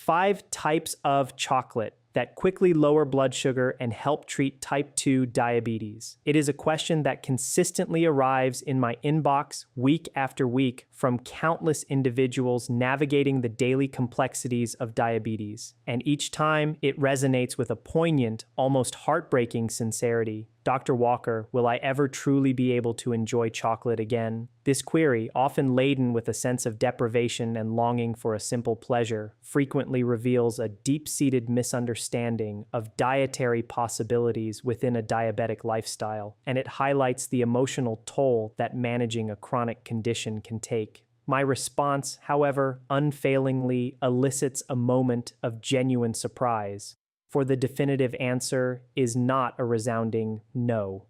5 types of chocolate that quickly lower blood sugar and help treat type 2 diabetes. It is a question that consistently arrives in my inbox week after week from countless individuals navigating the daily complexities of diabetes. And each time it resonates with a poignant, almost heartbreaking sincerity. Dr. Walker, will I ever truly be able to enjoy chocolate again? This query, often laden with a sense of deprivation and longing for a simple pleasure, frequently reveals a deep-seated misunderstanding of dietary possibilities within a diabetic lifestyle, and it highlights the emotional toll that managing a chronic condition can take. My response, however, unfailingly elicits a moment of genuine surprise, for the definitive answer is not a resounding no.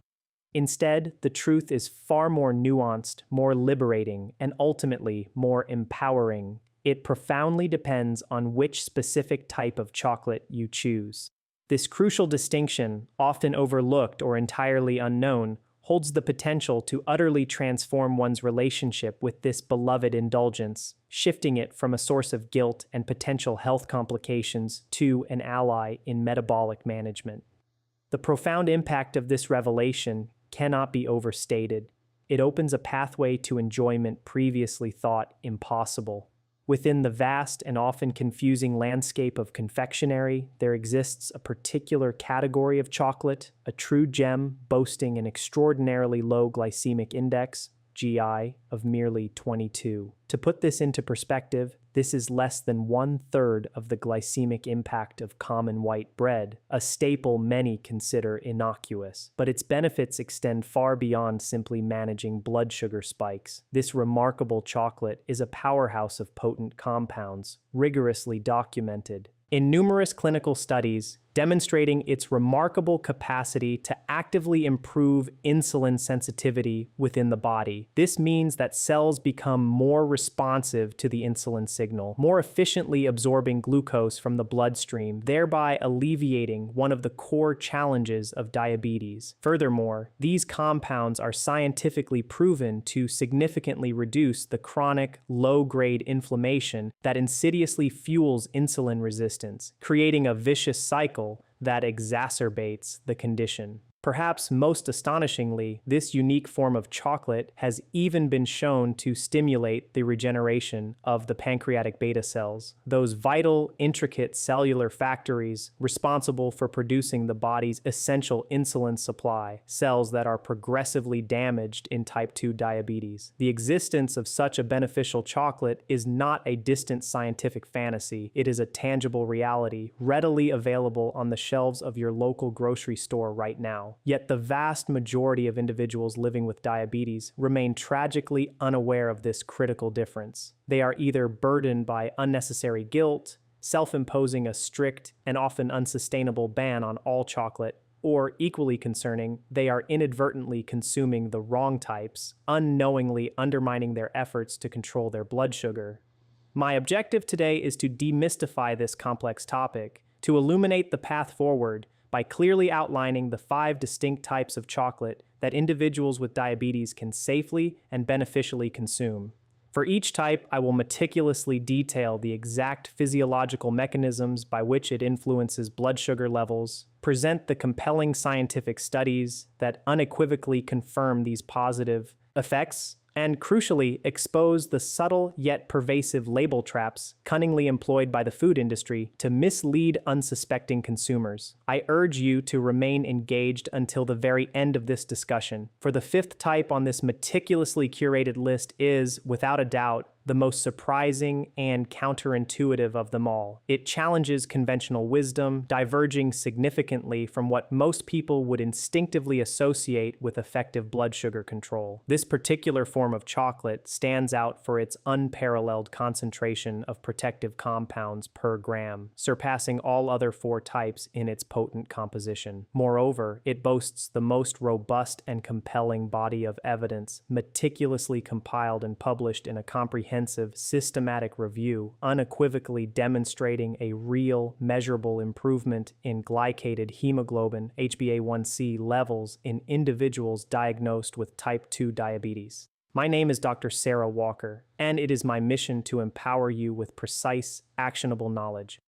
Instead, the truth is far more nuanced, more liberating, and ultimately more empowering. It profoundly depends on which specific type of chocolate you choose. This crucial distinction, often overlooked or entirely unknown, holds the potential to utterly transform one's relationship with this beloved indulgence, shifting it from a source of guilt and potential health complications to an ally in metabolic management. The profound impact of this revelation cannot be overstated. It opens a pathway to enjoyment previously thought impossible. Within the vast and often confusing landscape of confectionery, there exists a particular category of chocolate, a true gem boasting an extraordinarily low glycemic index, GI, of merely 22. To put this into perspective, this is less than 1/3 of the glycemic impact of common white bread, a staple many consider innocuous. But its benefits extend far beyond simply managing blood sugar spikes. This remarkable chocolate is a powerhouse of potent compounds, rigorously documented in numerous clinical studies, demonstrating its remarkable capacity to actively improve insulin sensitivity within the body. This means that cells become more responsive to the insulin signal, more efficiently absorbing glucose from the bloodstream, thereby alleviating one of the core challenges of diabetes. Furthermore, these compounds are scientifically proven to significantly reduce the chronic, low-grade inflammation that insidiously fuels insulin resistance, creating a vicious cycle that exacerbates the condition. Perhaps most astonishingly, this unique form of chocolate has even been shown to stimulate the regeneration of the pancreatic beta cells, those vital, intricate cellular factories responsible for producing the body's essential insulin supply, cells that are progressively damaged in type 2 diabetes. The existence of such a beneficial chocolate is not a distant scientific fantasy. It is a tangible reality, readily available on the shelves of your local grocery store right now. Yet the vast majority of individuals living with diabetes remain tragically unaware of this critical difference. They are either burdened by unnecessary guilt, self-imposing a strict and often unsustainable ban on all chocolate, or equally concerning, they are inadvertently consuming the wrong types, unknowingly undermining their efforts to control their blood sugar. My objective today is to demystify this complex topic, to illuminate the path forward, by clearly outlining the 5 distinct types of chocolate that individuals with diabetes can safely and beneficially consume. For each type, I will meticulously detail the exact physiological mechanisms by which it influences blood sugar levels, present the compelling scientific studies that unequivocally confirm these positive effects, and crucially, expose the subtle yet pervasive label traps cunningly employed by the food industry to mislead unsuspecting consumers. I urge you to remain engaged until the very end of this discussion, for the 5th type on this meticulously curated list is, without a doubt, the most surprising and counterintuitive of them all. It challenges conventional wisdom, diverging significantly from what most people would instinctively associate with effective blood sugar control. This particular form of chocolate stands out for its unparalleled concentration of protective compounds per gram, surpassing all other 4 types in its potent composition. Moreover, it boasts the most robust and compelling body of evidence, meticulously compiled and published in a comprehensive, systematic review, unequivocally demonstrating a real, measurable improvement in glycated hemoglobin (HbA1c) levels in individuals diagnosed with type 2 diabetes. My name is Dr. Sarah Walker, and it is my mission to empower you with precise, actionable knowledge.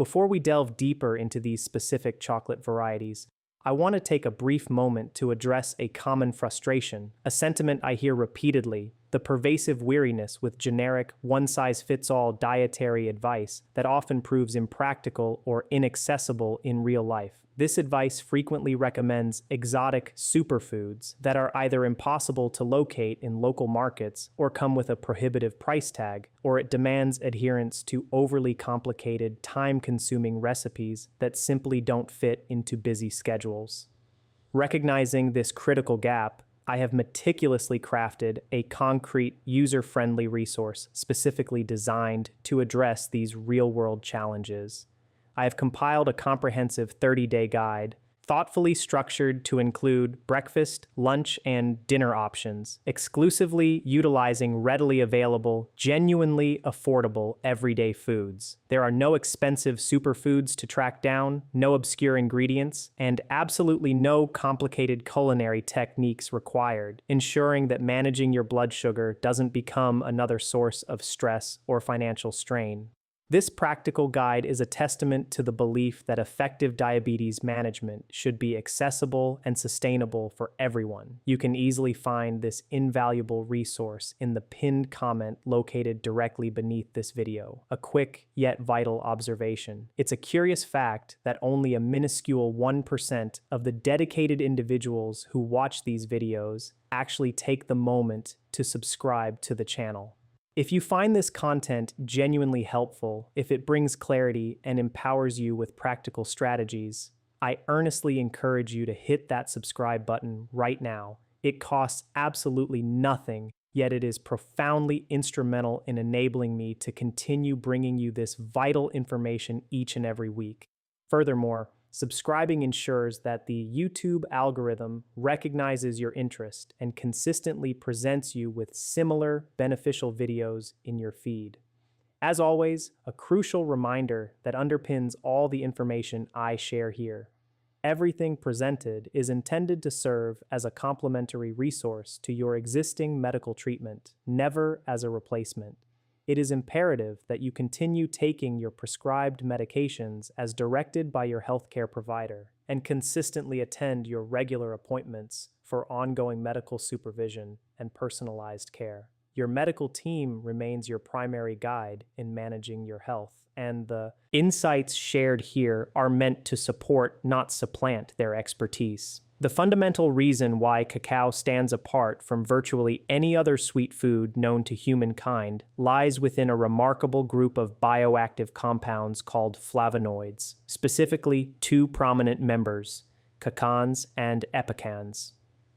Before we delve deeper into these specific chocolate varieties, I want to take a brief moment to address a common frustration, a sentiment I hear repeatedly: the pervasive weariness with generic, one-size-fits-all dietary advice that often proves impractical or inaccessible in real life. This advice frequently recommends exotic superfoods that are either impossible to locate in local markets or come with a prohibitive price tag, or it demands adherence to overly complicated, time-consuming recipes that simply don't fit into busy schedules. Recognizing this critical gap, I have meticulously crafted a concrete, user-friendly resource specifically designed to address these real-world challenges. I have compiled a comprehensive 30-day guide, thoughtfully structured to include breakfast, lunch, and dinner options, exclusively utilizing readily available, genuinely affordable everyday foods. There are no expensive superfoods to track down, no obscure ingredients, and absolutely no complicated culinary techniques required, ensuring that managing your blood sugar doesn't become another source of stress or financial strain. This practical guide is a testament to the belief that effective diabetes management should be accessible and sustainable for everyone. You can easily find this invaluable resource in the pinned comment located directly beneath this video. A quick yet vital observation: it's a curious fact that only a minuscule 1% of the dedicated individuals who watch these videos actually take the moment to subscribe to the channel. If you find this content genuinely helpful, if it brings clarity and empowers you with practical strategies, I earnestly encourage you to hit that subscribe button right now. It costs absolutely nothing, yet it is profoundly instrumental in enabling me to continue bringing you this vital information each and every week. Furthermore, subscribing ensures that the YouTube algorithm recognizes your interest and consistently presents you with similar beneficial videos in your feed. As always, a crucial reminder that underpins all the information I share here: everything presented is intended to serve as a complementary resource to your existing medical treatment, never as a replacement. It is imperative that you continue taking your prescribed medications as directed by your healthcare provider and consistently attend your regular appointments for ongoing medical supervision and personalized care. Your medical team remains your primary guide in managing your health, and the insights shared here are meant to support, not supplant, their expertise. The fundamental reason why cacao stands apart from virtually any other sweet food known to humankind lies within a remarkable group of bioactive compounds called flavonoids, specifically two prominent members, cacains and epicans.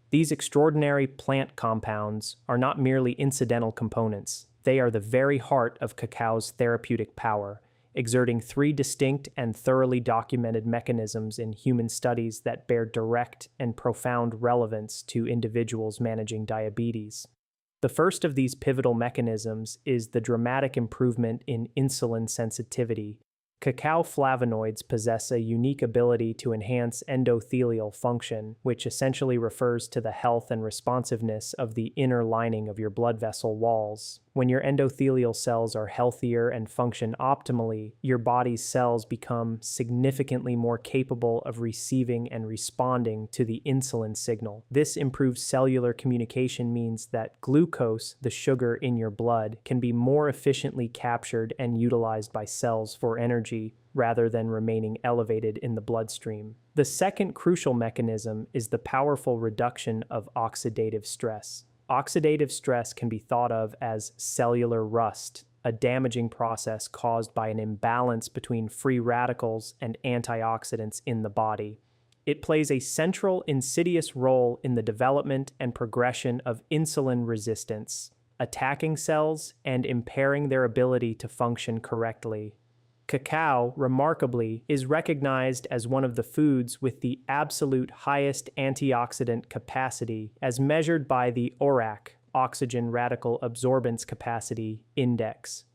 These extraordinary plant compounds are not merely incidental components. They are the very heart of cacao's therapeutic power, exerting three distinct and thoroughly documented mechanisms in human studies that bear direct and profound relevance to individuals managing diabetes. The first of these pivotal mechanisms is the dramatic improvement in insulin sensitivity. Cacao flavonoids possess a unique ability to enhance endothelial function, which essentially refers to the health and responsiveness of the inner lining of your blood vessel walls. When your endothelial cells are healthier and function optimally, your body's cells become significantly more capable of receiving and responding to the insulin signal. This improved cellular communication means that glucose, the sugar in your blood, can be more efficiently captured and utilized by cells for energy, rather than remaining elevated in the bloodstream. The second crucial mechanism is the powerful reduction of oxidative stress. Oxidative stress can be thought of as cellular rust, a damaging process caused by an imbalance between free radicals and antioxidants in the body. It plays a central, insidious role in the development and progression of insulin resistance, attacking cells and impairing their ability to function correctly. Cacao, remarkably, is recognized as one of the foods with the absolute highest antioxidant capacity as measured by the ORAC, Oxygen Radical Absorbance Capacity Index.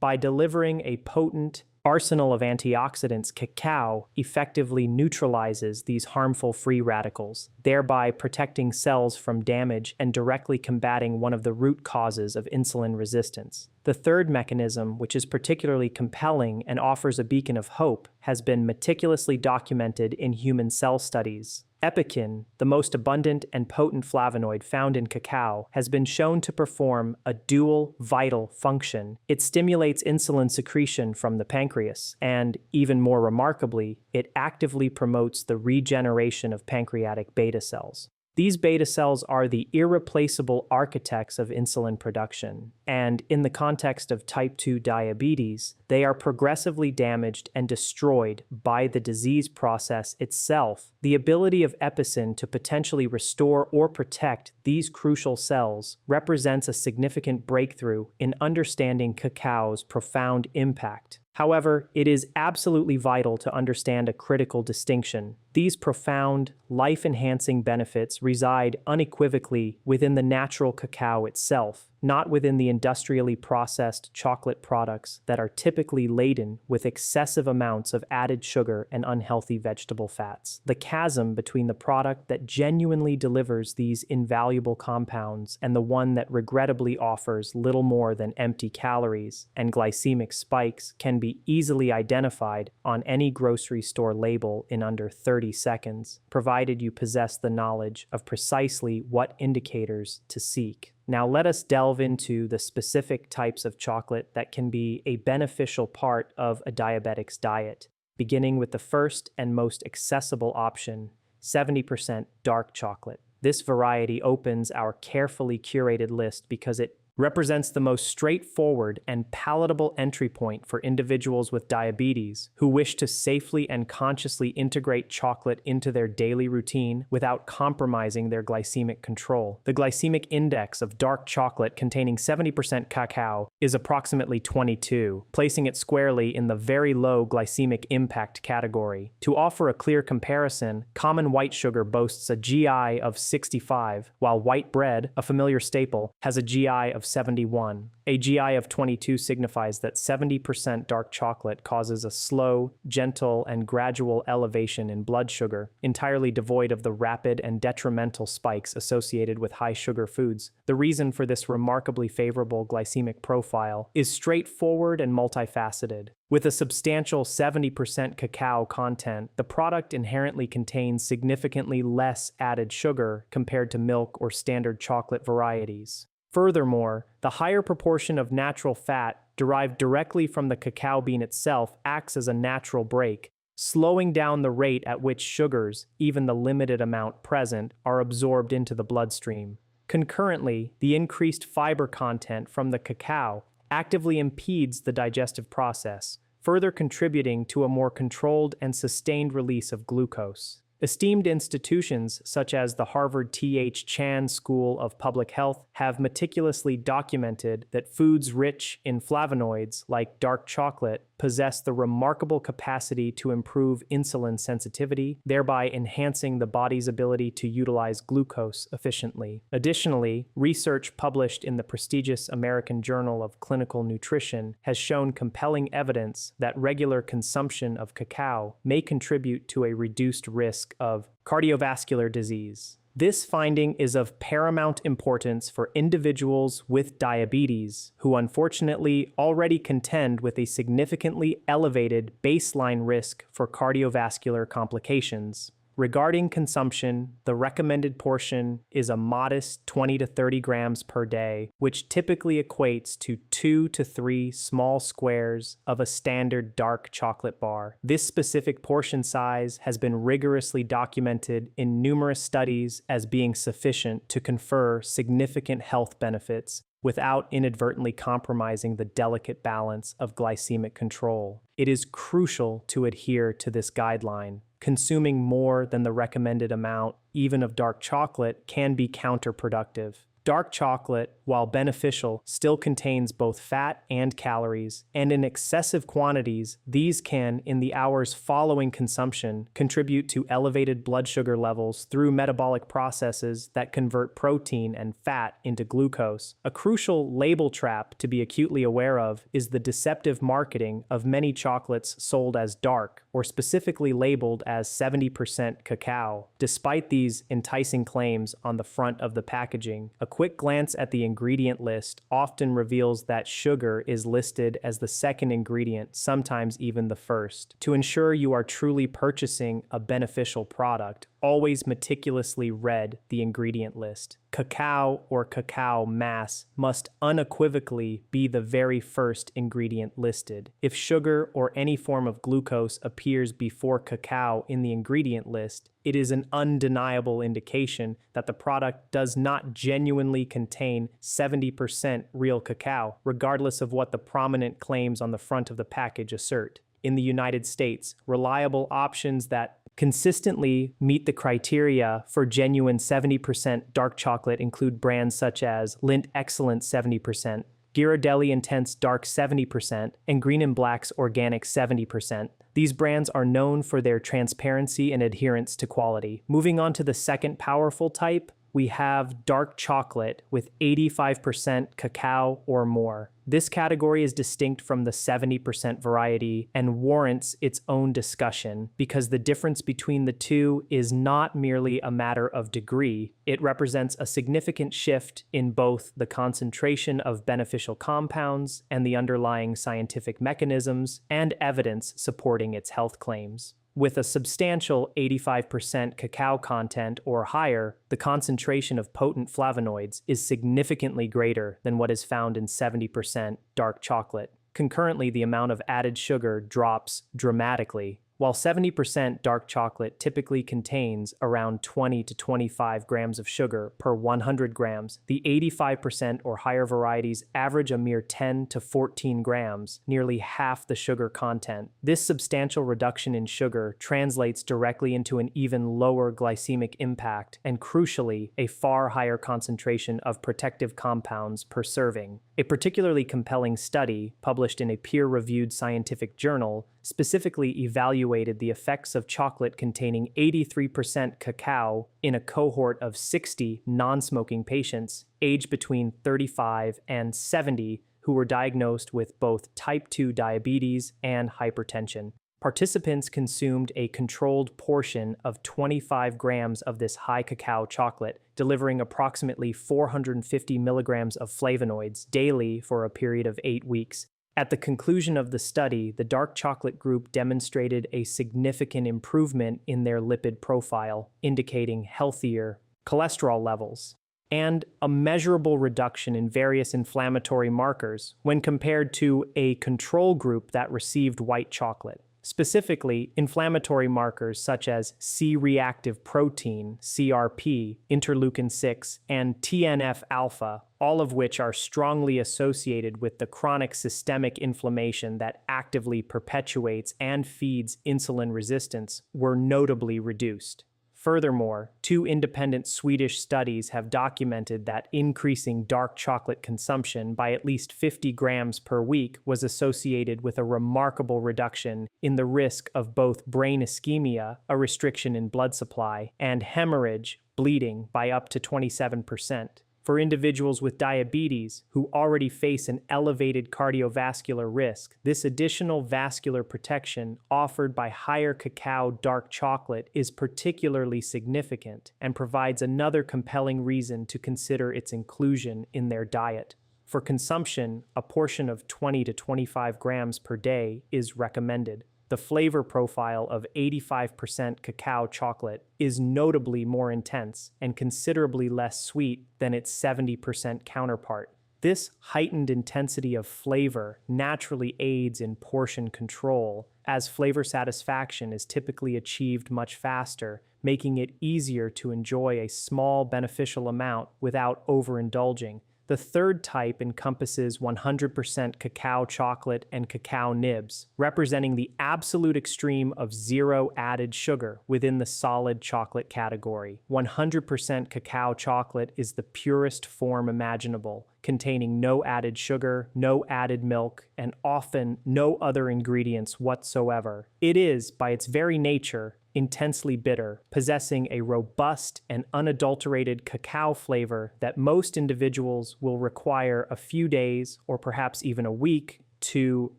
By delivering a potent arsenal of antioxidants, cacao effectively neutralizes these harmful free radicals, thereby protecting cells from damage and directly combating one of the root causes of insulin resistance. The third mechanism, which is particularly compelling and offers a beacon of hope, has been meticulously documented in human cell studies. Epicin, the most abundant and potent flavonoid found in cacao, has been shown to perform a dual vital function. It stimulates insulin secretion from the pancreas, and, even more remarkably, it actively promotes the regeneration of pancreatic beta cells. These beta cells are the irreplaceable architects of insulin production, and in the context of type 2 diabetes, they are progressively damaged and destroyed by the disease process itself. The ability of Epicin to potentially restore or protect these crucial cells represents a significant breakthrough in understanding cacao's profound impact. However, it is absolutely vital to understand a critical distinction. These profound, life-enhancing benefits reside unequivocally within the natural cacao itself, not within the industrially processed chocolate products that are typically laden with excessive amounts of added sugar and unhealthy vegetable fats. The chasm between the product that genuinely delivers these invaluable compounds and the one that regrettably offers little more than empty calories and glycemic spikes can be easily identified on any grocery store label in under 30 seconds, provided you possess the knowledge of precisely what indicators to seek. Now let us delve into the specific types of chocolate that can be a beneficial part of a diabetic's diet, beginning with the first and most accessible option, 70% dark chocolate. This variety opens our carefully curated list because it represents the most straightforward and palatable entry point for individuals with diabetes who wish to safely and consciously integrate chocolate into their daily routine without compromising their glycemic control. The glycemic index of dark chocolate containing 70% cacao is approximately 22, placing it squarely in the very low glycemic impact category. To offer a clear comparison, common white sugar boasts a GI of 65, while white bread, a familiar staple, has a GI of 71. A GI of 22 signifies that 70% dark chocolate causes a slow, gentle, and gradual elevation in blood sugar, entirely devoid of the rapid and detrimental spikes associated with high-sugar foods. The reason for this remarkably favorable glycemic profile is straightforward and multifaceted. With a substantial 70% cacao content, the product inherently contains significantly less added sugar compared to milk or standard chocolate varieties. Furthermore, the higher proportion of natural fat derived directly from the cacao bean itself acts as a natural brake, slowing down the rate at which sugars, even the limited amount present, are absorbed into the bloodstream. Concurrently, the increased fiber content from the cacao actively impedes the digestive process, further contributing to a more controlled and sustained release of glucose. Esteemed institutions such as the Harvard T.H. Chan School of Public Health have meticulously documented that foods rich in flavonoids, like dark chocolate, possess the remarkable capacity to improve insulin sensitivity, thereby enhancing the body's ability to utilize glucose efficiently. Additionally, research published in the prestigious American Journal of Clinical Nutrition has shown compelling evidence that regular consumption of cacao may contribute to a reduced risk of cardiovascular disease. This finding is of paramount importance for individuals with diabetes who unfortunately already contend with a significantly elevated baseline risk for cardiovascular complications. Regarding consumption, the recommended portion is a modest 20 to 30 grams per day, which typically equates to 2 to 3 small squares of a standard dark chocolate bar. This specific portion size has been rigorously documented in numerous studies as being sufficient to confer significant health benefits without inadvertently compromising the delicate balance of glycemic control. It is crucial to adhere to this guideline. Consuming more than the recommended amount, even of dark chocolate, can be counterproductive. Dark chocolate, while beneficial, still contains both fat and calories, and in excessive quantities, these can, in the hours following consumption, contribute to elevated blood sugar levels through metabolic processes that convert protein and fat into glucose. A crucial label trap to be acutely aware of is the deceptive marketing of many chocolates sold as dark, or specifically labeled as 70% cacao. Despite these enticing claims on the front of the packaging, quick glance at the ingredient list often reveals that sugar is listed as the second ingredient, sometimes even the first. To ensure you are truly purchasing a beneficial product, always meticulously read the ingredient list. Cacao or cacao mass must unequivocally be the very first ingredient listed. If sugar or any form of glucose appears before cacao in the ingredient list, it is an undeniable indication that the product does not genuinely contain 70% real cacao, regardless of what the prominent claims on the front of the package assert. In the United States, reliable options that consistently meet the criteria for genuine 70% dark chocolate include brands such as Lindt Excellent 70%, Ghirardelli Intense Dark 70%, and Green & Black's Organic 70%. These brands are known for their transparency and adherence to quality. Moving on to the second powerful type, we have dark chocolate with 85% cacao or more. This category is distinct from the 70% variety and warrants its own discussion because the difference between the two is not merely a matter of degree. It represents a significant shift in both the concentration of beneficial compounds and the underlying scientific mechanisms and evidence supporting its health claims. With a substantial 85% cacao content or higher, the concentration of potent flavonoids is significantly greater than what is found in 70% dark chocolate. Concurrently, the amount of added sugar drops dramatically. While 70% dark chocolate typically contains around 20 to 25 grams of sugar per 100 grams, the 85% or higher varieties average a mere 10 to 14 grams, nearly half the sugar content. This substantial reduction in sugar translates directly into an even lower glycemic impact and, crucially, a far higher concentration of protective compounds per serving. A particularly compelling study, published in a peer-reviewed scientific journal, specifically evaluated the effects of chocolate containing 83% cacao in a cohort of 60 non-smoking patients aged between 35 and 70 who were diagnosed with both type 2 diabetes and hypertension. Participants consumed a controlled portion of 25 grams of this high cacao chocolate, delivering approximately 450 milligrams of flavonoids daily for a period of 8 weeks. At the conclusion of the study, the dark chocolate group demonstrated a significant improvement in their lipid profile, indicating healthier cholesterol levels, and a measurable reduction in various inflammatory markers when compared to a control group that received white chocolate. Specifically, inflammatory markers such as C-reactive protein, CRP, interleukin-6, and TNF-alpha, all of which are strongly associated with the chronic systemic inflammation that actively perpetuates and feeds insulin resistance, were notably reduced. Furthermore, 2 independent Swedish studies have documented that increasing dark chocolate consumption by at least 50 grams per week was associated with a remarkable reduction in the risk of both brain ischemia, a restriction in blood supply, and hemorrhage, bleeding, by up to 27%. For individuals with diabetes who already face an elevated cardiovascular risk, this additional vascular protection offered by higher cacao dark chocolate is particularly significant and provides another compelling reason to consider its inclusion in their diet. For consumption, a portion of 20 to 25 grams per day is recommended. The flavor profile of 85% cacao chocolate is notably more intense and considerably less sweet than its 70% counterpart. This heightened intensity of flavor naturally aids in portion control, as flavor satisfaction is typically achieved much faster, making it easier to enjoy a small beneficial amount without overindulging. The third type encompasses 100% cacao chocolate and cacao nibs, representing the absolute extreme of zero added sugar within the solid chocolate category. 100% cacao chocolate is the purest form imaginable, containing no added sugar, no added milk, and often no other ingredients whatsoever. It is, by its very nature, intensely bitter, possessing a robust and unadulterated cacao flavor that most individuals will require a few days or perhaps even a week to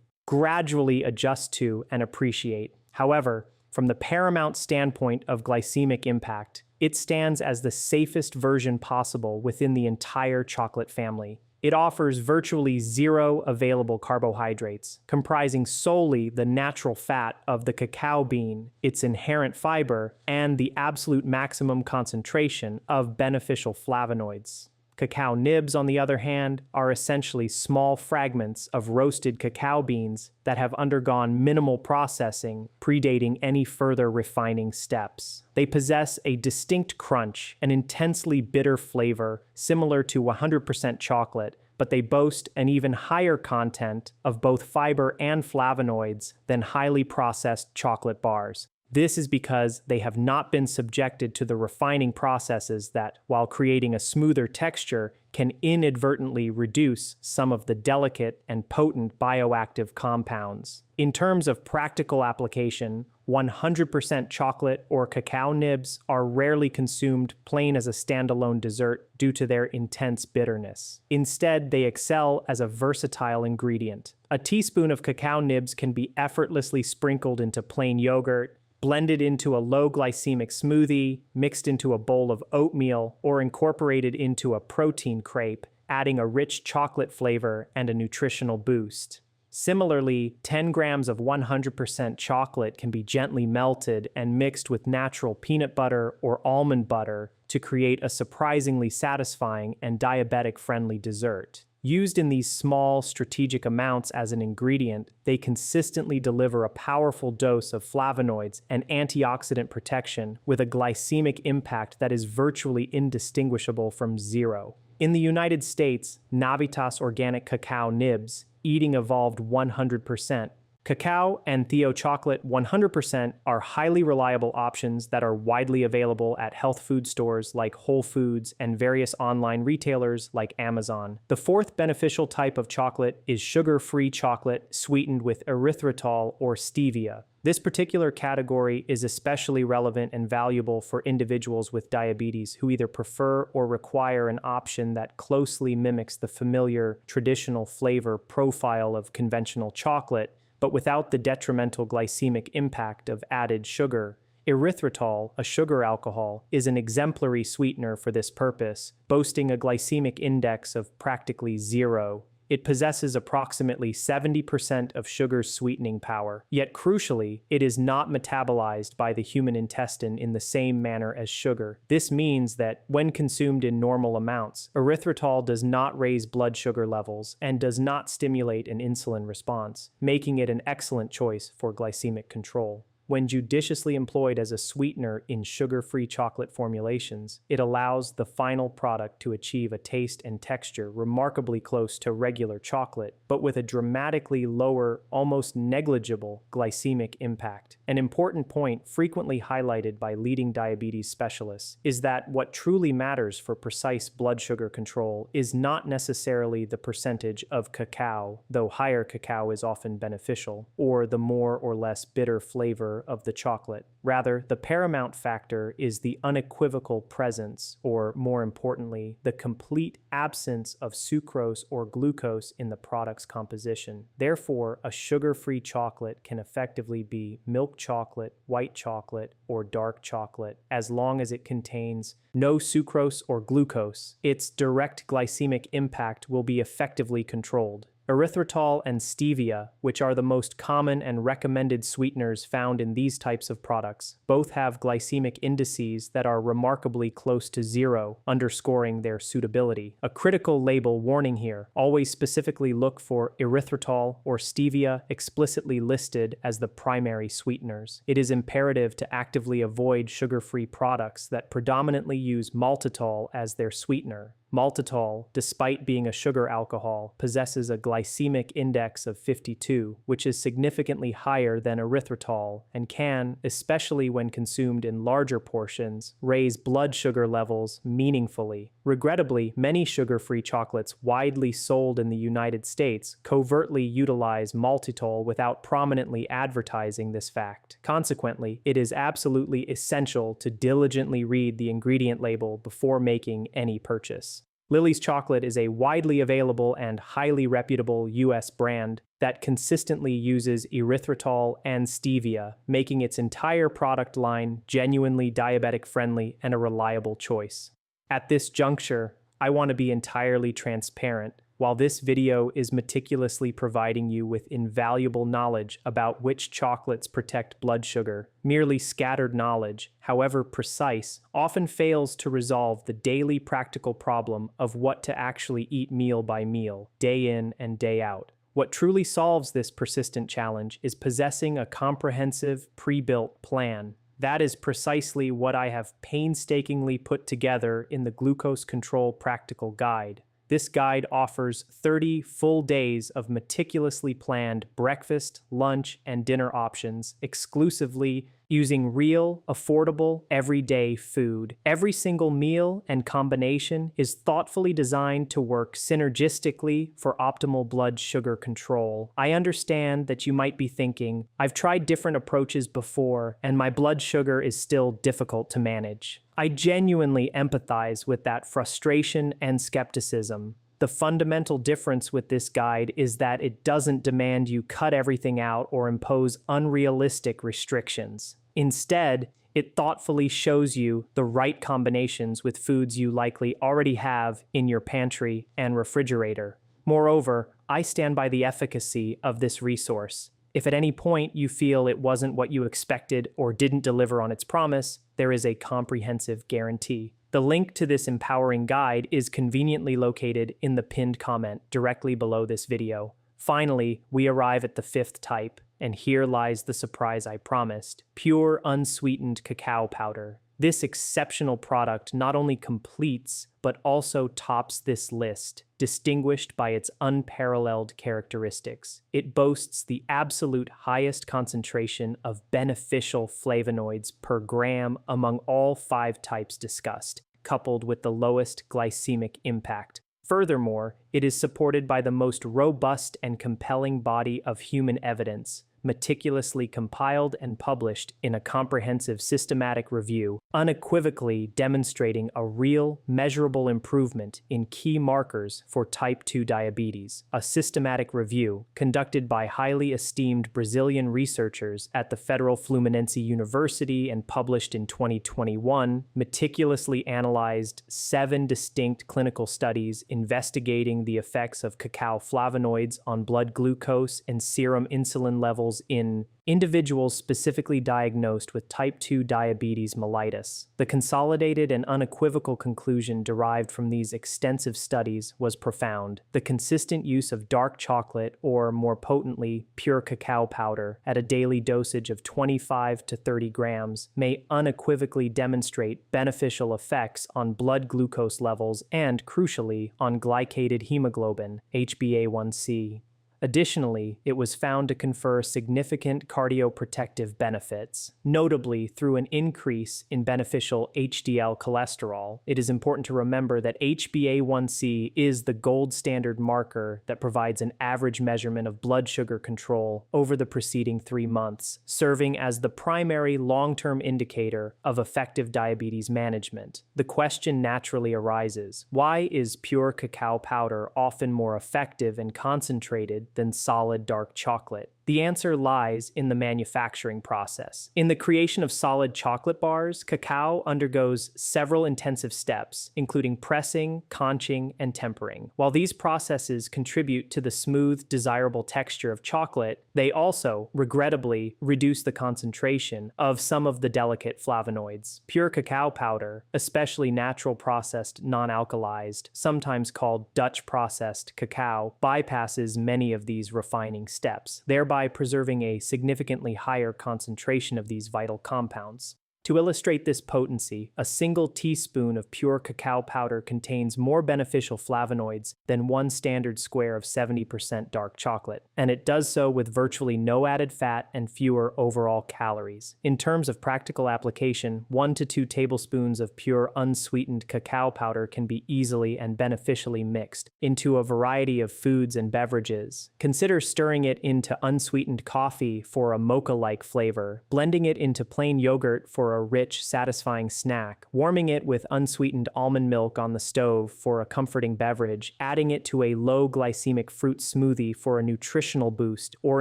gradually adjust to and appreciate. However, from the paramount standpoint of glycemic impact, It stands as the safest version possible within the entire chocolate family. It offers virtually zero available carbohydrates, comprising solely the natural fat of the cacao bean, its inherent fiber, and the absolute maximum concentration of beneficial flavonoids. Cacao nibs, on the other hand, are essentially small fragments of roasted cacao beans that have undergone minimal processing, predating any further refining steps. They possess a distinct crunch, an intensely bitter flavor, similar to 100% chocolate, but they boast an even higher content of both fiber and flavonoids than highly processed chocolate bars. This is because they have not been subjected to the refining processes that, while creating a smoother texture, can inadvertently reduce some of the delicate and potent bioactive compounds. In terms of practical application, 100% chocolate or cacao nibs are rarely consumed plain as a standalone dessert due to their intense bitterness. Instead, they excel as a versatile ingredient. A teaspoon of cacao nibs can be effortlessly sprinkled into plain yogurt, blended into a low glycemic smoothie, mixed into a bowl of oatmeal, or incorporated into a protein crepe, adding a rich chocolate flavor and a nutritional boost. Similarly, 10 grams of 100% chocolate can be gently melted and mixed with natural peanut butter or almond butter to create a surprisingly satisfying and diabetic-friendly dessert. Used in these small, strategic amounts as an ingredient, they consistently deliver a powerful dose of flavonoids and antioxidant protection with a glycemic impact that is virtually indistinguishable from zero. In the United States, Navitas Organic Cacao Nibs, Eating Evolved 100%, Cacao and Theo Chocolate 100% are highly reliable options that are widely available at health food stores like Whole Foods and various online retailers like Amazon. The fourth beneficial type of chocolate is sugar-free chocolate sweetened with erythritol or stevia. This particular category is especially relevant and valuable for individuals with diabetes who either prefer or require an option that closely mimics the familiar, traditional flavor profile of conventional chocolate, but without the detrimental glycemic impact of added sugar. Erythritol, a sugar alcohol, is an exemplary sweetener for this purpose, boasting a glycemic index of practically zero. It possesses approximately 70% of sugar's sweetening power, yet crucially, it is not metabolized by the human intestine in the same manner as sugar. This means that, when consumed in normal amounts, erythritol does not raise blood sugar levels and does not stimulate an insulin response, making it an excellent choice for glycemic control. When judiciously employed as a sweetener in sugar-free chocolate formulations, it allows the final product to achieve a taste and texture remarkably close to regular chocolate, but with a dramatically lower, almost negligible glycemic impact. An important point frequently highlighted by leading diabetes specialists is that what truly matters for precise blood sugar control is not necessarily the percentage of cacao, though higher cacao is often beneficial, or the more or less bitter flavor of the chocolate. Rather, the paramount factor is the unequivocal presence, or more importantly, the complete absence of sucrose or glucose in the product's composition. Therefore, a sugar-free chocolate can effectively be milk chocolate, white chocolate, or dark chocolate, as long as it contains no sucrose or glucose. Its direct glycemic impact will be effectively controlled. Erythritol and stevia, which are the most common and recommended sweeteners found in these types of products, both have glycemic indices that are remarkably close to zero, underscoring their suitability. A critical label warning here: always specifically look for erythritol or stevia explicitly listed as the primary sweeteners. It is imperative to actively avoid sugar-free products that predominantly use maltitol as their sweetener. Maltitol, despite being a sugar alcohol, possesses a glycemic index of 52, which is significantly higher than erythritol and can, especially when consumed in larger portions, raise blood sugar levels meaningfully. Regrettably, many sugar-free chocolates widely sold in the United States covertly utilize maltitol without prominently advertising this fact. Consequently, it is absolutely essential to diligently read the ingredient label before making any purchase. Lily's Chocolate is a widely available and highly reputable US brand that consistently uses erythritol and stevia, making its entire product line genuinely diabetic-friendly and a reliable choice. At this juncture, I want to be entirely transparent. While this video is meticulously providing you with invaluable knowledge about which chocolates protect blood sugar, merely scattered knowledge, however precise, often fails to resolve the daily practical problem of what to actually eat meal by meal, day in and day out. What truly solves this persistent challenge is possessing a comprehensive, pre-built plan. That is precisely what I have painstakingly put together in the Glucose Control Practical Guide. This guide offers 30 full days of meticulously planned breakfast, lunch, and dinner options exclusively using real, affordable, everyday food. Every single meal and combination is thoughtfully designed to work synergistically for optimal blood sugar control. I understand that you might be thinking, I've tried different approaches before, and my blood sugar is still difficult to manage. I genuinely empathize with that frustration and skepticism. The fundamental difference with this guide is that it doesn't demand you cut everything out or impose unrealistic restrictions. Instead, it thoughtfully shows you the right combinations with foods you likely already have in your pantry and refrigerator. Moreover, I stand by the efficacy of this resource. If at any point you feel it wasn't what you expected or didn't deliver on its promise, there is a comprehensive guarantee. The link to this empowering guide is conveniently located in the pinned comment directly below this video. Finally, we arrive at the fifth type, and here lies the surprise I promised: pure unsweetened cacao powder. This exceptional product not only completes, but also tops this list, distinguished by its unparalleled characteristics. It boasts the absolute highest concentration of beneficial flavonoids per gram among all 5 types discussed, coupled with the lowest glycemic impact. Furthermore, it is supported by the most robust and compelling body of human evidence, meticulously compiled and published in a comprehensive systematic review, unequivocally demonstrating a real, measurable improvement in key markers for type 2 diabetes. A systematic review conducted by highly esteemed Brazilian researchers at the Federal Fluminense University and published in 2021 meticulously analyzed 7 distinct clinical studies investigating the effects of cacao flavonoids on blood glucose and serum insulin levels in individuals specifically diagnosed with type 2 diabetes mellitus. The consolidated and unequivocal conclusion derived from these extensive studies was profound. The consistent use of dark chocolate, or more potently, pure cacao powder, at a daily dosage of 25 to 30 grams may unequivocally demonstrate beneficial effects on blood glucose levels and, crucially, on glycated hemoglobin, HbA1c. Additionally, it was found to confer significant cardioprotective benefits, notably through an increase in beneficial HDL cholesterol. It is important to remember that HbA1c is the gold standard marker that provides an average measurement of blood sugar control over the preceding 3 months, serving as the primary long-term indicator of effective diabetes management. The question naturally arises: why is pure cacao powder often more effective and concentrated than solid dark chocolate? The answer lies in the manufacturing process. In the creation of solid chocolate bars, cacao undergoes several intensive steps, including pressing, conching, and tempering. While these processes contribute to the smooth, desirable texture of chocolate, they also, regrettably, reduce the concentration of some of the delicate flavonoids. Pure cacao powder, especially natural processed non-alkalized, sometimes called Dutch processed cacao, bypasses many of these refining steps, thereby preserving a significantly higher concentration of these vital compounds. To illustrate this potency, a single teaspoon of pure cacao powder contains more beneficial flavonoids than 1 standard square of 70% dark chocolate, and it does so with virtually no added fat and fewer overall calories. In terms of practical application, 1 to 2 tablespoons of pure unsweetened cacao powder can be easily and beneficially mixed into a variety of foods and beverages. Consider stirring it into unsweetened coffee for a mocha-like flavor, blending it into plain yogurt for for a rich, satisfying snack, warming it with unsweetened almond milk on the stove for a comforting beverage, adding it to a low glycemic fruit smoothie for a nutritional boost, or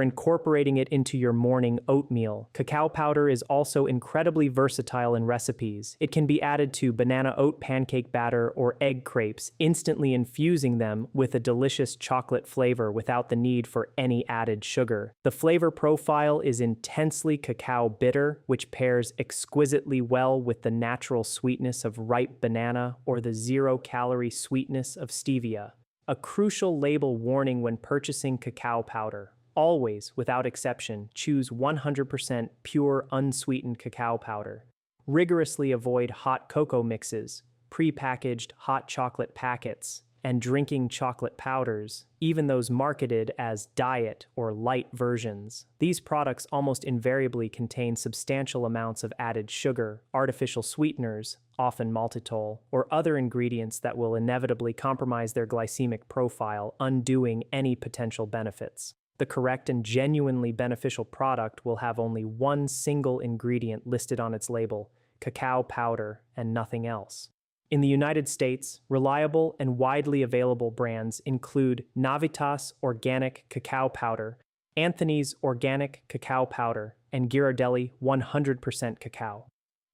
incorporating it into your morning oatmeal. Cacao powder is also incredibly versatile in recipes. It can be added to banana oat pancake batter or egg crepes, instantly infusing them with a delicious chocolate flavor without the need for any added sugar. The flavor profile is intensely cacao bitter, which pairs exquisitely well with the natural sweetness of ripe banana or the zero-calorie sweetness of stevia. A crucial label warning when purchasing cacao powder. Always, without exception, choose 100% pure unsweetened cacao powder. Rigorously avoid hot cocoa mixes, pre-packaged hot chocolate packets, and drinking chocolate powders, even those marketed as diet or light versions. These products almost invariably contain substantial amounts of added sugar, artificial sweeteners, often maltitol, or other ingredients that will inevitably compromise their glycemic profile, undoing any potential benefits. The correct and genuinely beneficial product will have only one single ingredient listed on its label: cacao powder and nothing else. In the United States, reliable and widely available brands include Navitas Organic Cacao Powder, Anthony's Organic Cacao Powder, and Ghirardelli 100% Cacao.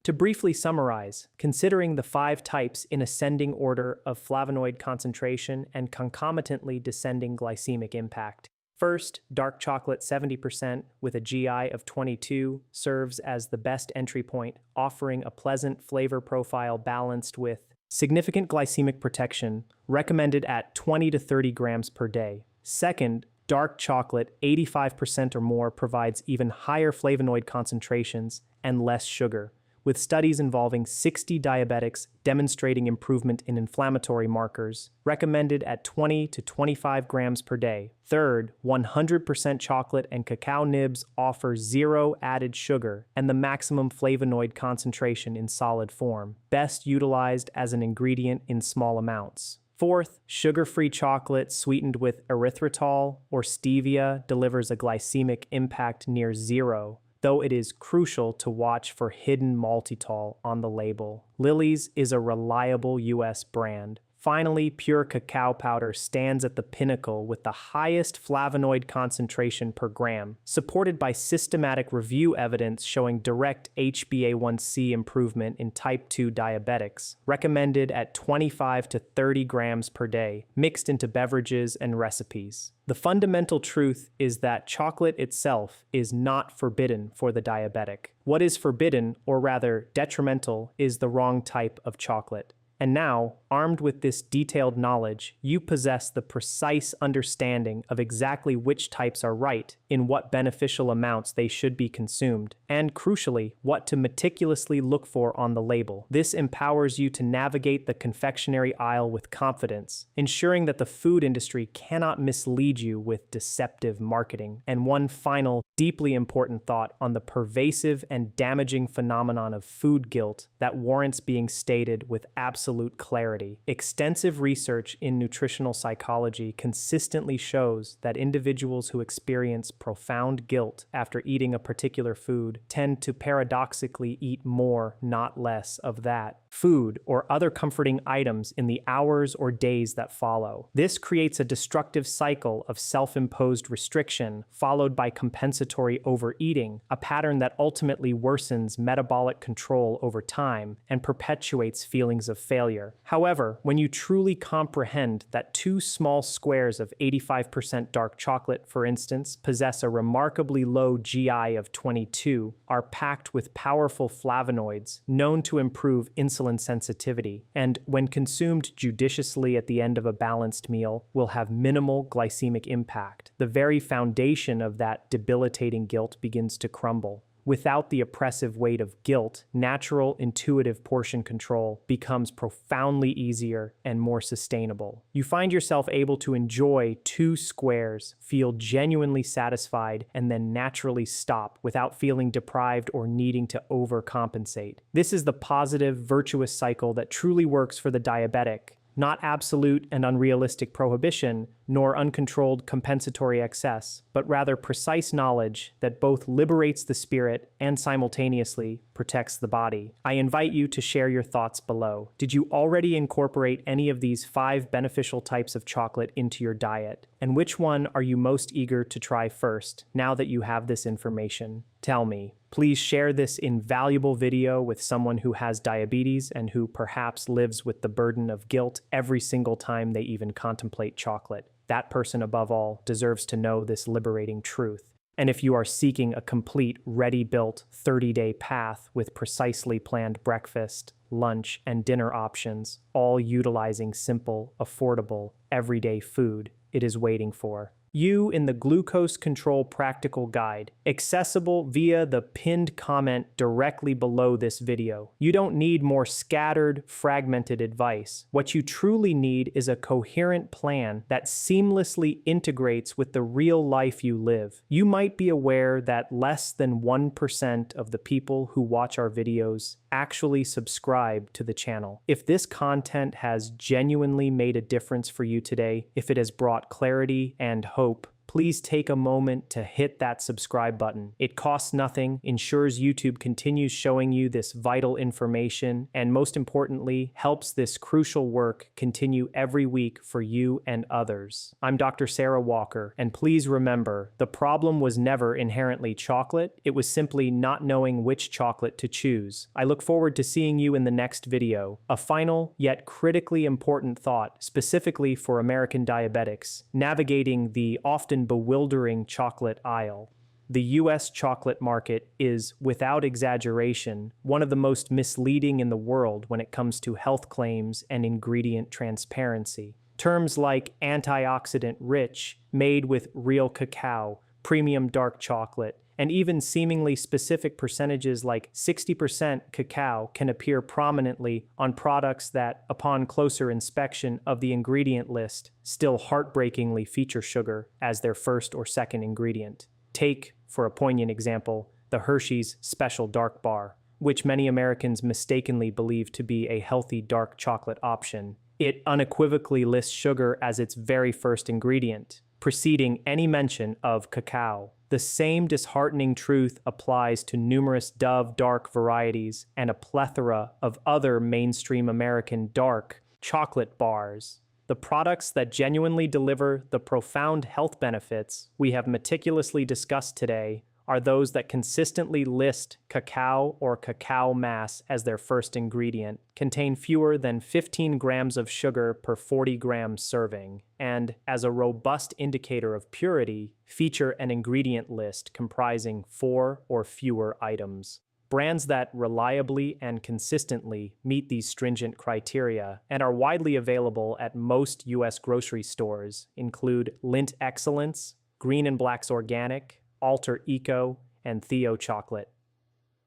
To briefly summarize, considering the 5 types in ascending order of flavonoid concentration and concomitantly descending glycemic impact. First, dark chocolate 70% with a GI of 22 serves as the best entry point, offering a pleasant flavor profile balanced with significant glycemic protection, recommended at 20 to 30 grams per day. Second, dark chocolate 85% or more provides even higher flavonoid concentrations and less sugar, with studies involving 60 diabetics demonstrating improvement in inflammatory markers, recommended at 20 to 25 grams per day. Third, 100% chocolate and cacao nibs offer zero added sugar and the maximum flavonoid concentration in solid form, best utilized as an ingredient in small amounts. Fourth, sugar-free chocolate sweetened with erythritol or stevia delivers a glycemic impact near zero, though it is crucial to watch for hidden maltitol on the label. Lily's is a reliable U.S. brand. Finally, pure cacao powder stands at the pinnacle with the highest flavonoid concentration per gram, supported by systematic review evidence showing direct HbA1c improvement in type 2 diabetics, recommended at 25 to 30 grams per day, mixed into beverages and recipes. The fundamental truth is that chocolate itself is not forbidden for the diabetic. What is forbidden, or rather detrimental, is the wrong type of chocolate. And now, armed with this detailed knowledge, you possess the precise understanding of exactly which types are right, in what beneficial amounts they should be consumed, and crucially, what to meticulously look for on the label. This empowers you to navigate the confectionery aisle with confidence, ensuring that the food industry cannot mislead you with deceptive marketing. And one final, deeply important thought on the pervasive and damaging phenomenon of food guilt that warrants being stated with absolute clarity. Extensive research in nutritional psychology consistently shows that individuals who experience profound guilt after eating a particular food tend to paradoxically eat more, not less, of that food or other comforting items in the hours or days that follow. This creates a destructive cycle of self-imposed restriction followed by compensatory overeating, a pattern that ultimately worsens metabolic control over time and perpetuates feelings of failure. However, when you truly comprehend that 2 small squares of 85% dark chocolate, for instance, possess a remarkably low GI of 22, are packed with powerful flavonoids known to improve insulin sensitivity, and when consumed judiciously at the end of a balanced meal, will have minimal glycemic impact, the very foundation of that debilitating guilt begins to crumble. Without the oppressive weight of guilt, natural, intuitive portion control becomes profoundly easier and more sustainable. You find yourself able to enjoy 2 squares, feel genuinely satisfied, and then naturally stop without feeling deprived or needing to overcompensate. This is the positive, virtuous cycle that truly works for the diabetic. Not absolute and unrealistic prohibition, nor uncontrolled compensatory excess, but rather precise knowledge that both liberates the spirit and simultaneously protects the body. I invite you to share your thoughts below. Did you already incorporate any of these 5 beneficial types of chocolate into your diet? And which one are you most eager to try first, now that you have this information? Tell me. Please share this invaluable video with someone who has diabetes and who perhaps lives with the burden of guilt every single time they even contemplate chocolate. That person, above all, deserves to know this liberating truth. And if you are seeking a complete, ready-built 30-day path with precisely planned breakfast, lunch, and dinner options, all utilizing simple, affordable, everyday food, it is waiting for you in the Glucose Control Practical Guide, accessible via the pinned comment directly below this video. You don't need more scattered, fragmented advice. What you truly need is a coherent plan that seamlessly integrates with the real life you live. You might be aware that less than 1% of the people who watch our videos actually subscribe to the channel. If this content has genuinely made a difference for you today, if it has brought clarity and hope, please take a moment to hit that subscribe button. It costs nothing, ensures YouTube continues showing you this vital information, and most importantly, helps this crucial work continue every week for you and others. I'm Dr. Sarah Walker, and please remember, the problem was never inherently chocolate, it was simply not knowing which chocolate to choose. I look forward to seeing you in the next video. A final, yet critically important thought, specifically for American diabetics, navigating the often bewildering chocolate aisle. The US chocolate market is, without exaggeration, one of the most misleading in the world when it comes to health claims and ingredient transparency. Terms like antioxidant rich, made with real cacao, premium dark chocolate, and even seemingly specific percentages like 60% cacao can appear prominently on products that, upon closer inspection of the ingredient list, still heartbreakingly feature sugar as their first or second ingredient. Take, for a poignant example, the Hershey's Special Dark Bar, which many Americans mistakenly believe to be a healthy dark chocolate option. It unequivocally lists sugar as its very first ingredient, preceding any mention of cacao. The same disheartening truth applies to numerous Dove dark varieties and a plethora of other mainstream American dark chocolate bars. The products that genuinely deliver the profound health benefits we have meticulously discussed today are those that consistently list cacao or cacao mass as their first ingredient, contain fewer than 15 grams of sugar per 40-gram serving, and, as a robust indicator of purity, feature an ingredient list comprising 4 or fewer items. Brands that reliably and consistently meet these stringent criteria and are widely available at most U.S. grocery stores include Lindt Excellence, Green and Black's Organic, Alter Eco, and Theo Chocolate.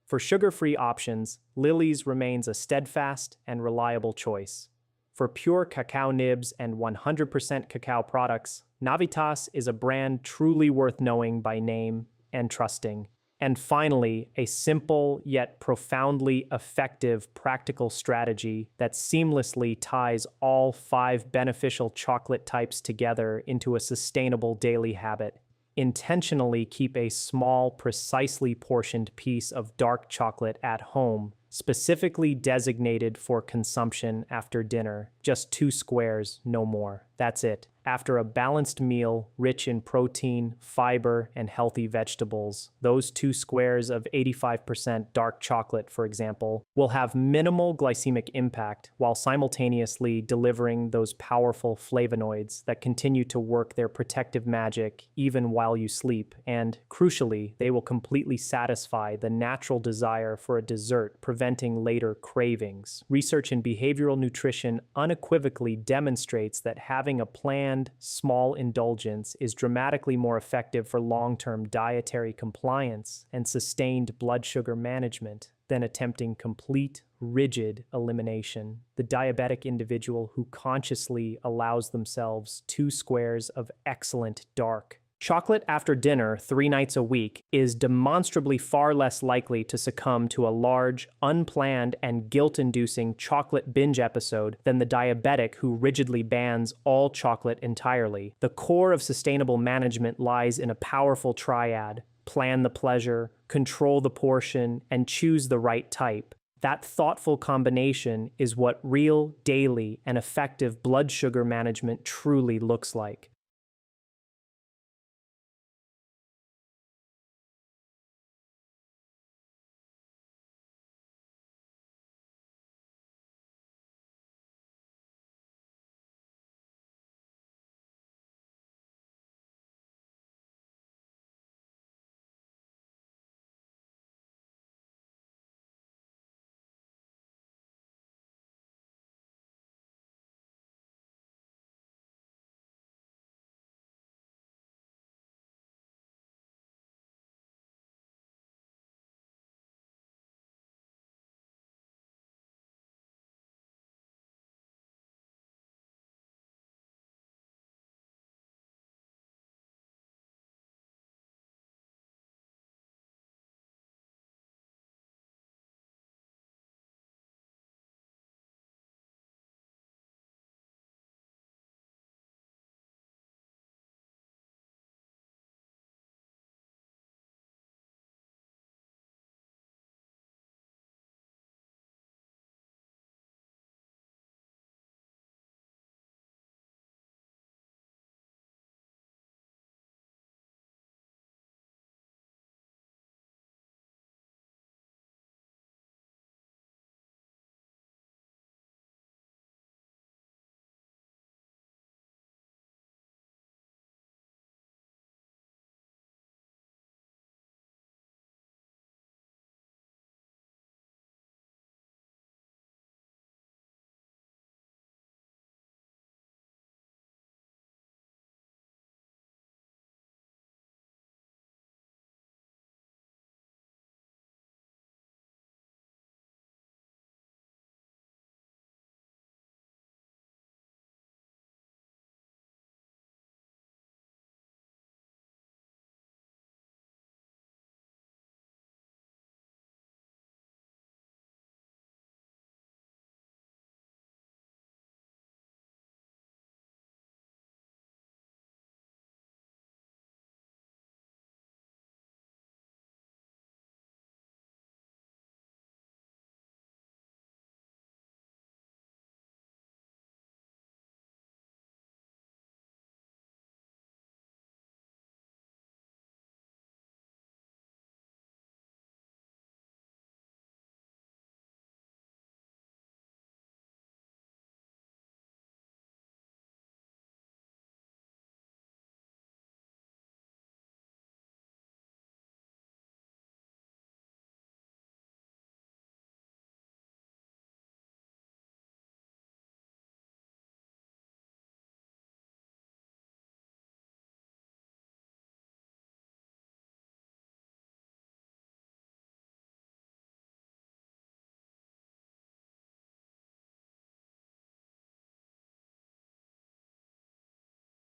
For sugar-free options, Lily's remains a steadfast and reliable choice. For pure cacao nibs and 100% cacao products, Navitas is a brand truly worth knowing by name and trusting. And finally, a simple yet profoundly effective practical strategy that seamlessly ties all 5 beneficial chocolate types together into a sustainable daily habit. Intentionally keep a small, precisely portioned piece of dark chocolate at home, specifically designated for consumption after dinner. Just 2 squares, no more. That's it. After a balanced meal rich in protein, fiber, and healthy vegetables, those 2 squares of 85% dark chocolate, for example, will have minimal glycemic impact while simultaneously delivering those powerful flavonoids that continue to work their protective magic even while you sleep, and, crucially, they will completely satisfy the natural desire for a dessert, preventing later cravings. Research in behavioral nutrition unequivocally demonstrates that having a planned, small indulgence is dramatically more effective for long-term dietary compliance and sustained blood sugar management than attempting complete, rigid elimination. The diabetic individual who consciously allows themselves 2 squares of excellent dark Chocolate after dinner 3 nights a week is demonstrably far less likely to succumb to a large, unplanned, and guilt-inducing chocolate binge episode than the diabetic who rigidly bans all chocolate entirely. The core of sustainable management lies in a powerful triad: plan the pleasure, control the portion, and choose the right type. That thoughtful combination is what real, daily, and effective blood sugar management truly looks like.